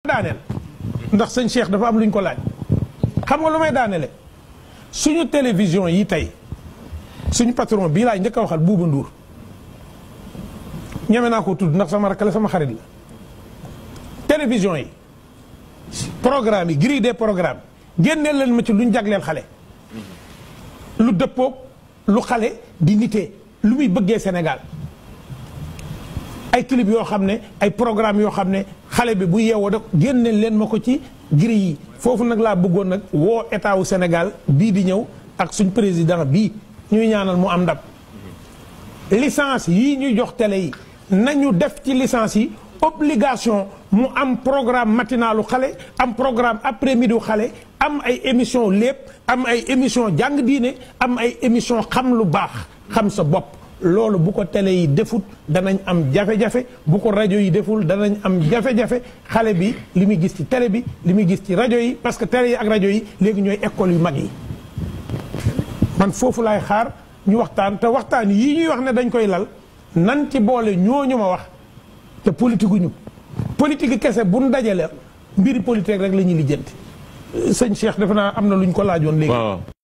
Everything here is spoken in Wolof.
daaneel ndax sëñ Cheikh dafa am luñ ko laaj xam nga lu may daanele suñu télévision yi tey suñu patron bii laay njëkk a waxal Buuba Nduur ñeme naa ko tudd ndax sama rakk la sama xarit la télévision yi programme yi grille des programmes génneel leen ma ci luñ jagleel xale lu dëppoog lu xale di nitee lu muy bëggee Sénégal ay clip yoo xam ne ay programme yoo xam ne xale bi bu yeewoo da génneel leen ma ko ci grille yi foofu nag laa bëggoon nag woo état wu Sénégal bii di ñëw ak suñ président bii ñuy ñaanal mu am ndam licence yii ñuy jox télé yi nañu def ci licence yi obligation mu am programme matinalu xale am programme après midi xale am ay émission lépp am ay émission jàng diine am ay émission xam lu baax xam sa bopp loolu bu ko télé yi defut danañ am jafe-jafe bu ko rajo yi deful danañ am jafe-jafe xale bi li muy gis ci télé bi li muy gis ci rajo yi parce que télé yi ak rajo yi léegi ñooy école yu mag yi man foofu laay xaar ñu waxtaan te waxtaan yii ñuy wax ne dañ koy lal nan ci boole ñooñu ma wax te politique gu ñu politique kese bu nu dajale mbiri politique rek la ñuy lijjanti sëñ Cheikh defe naa am na lu ñu ko laajoon léegi.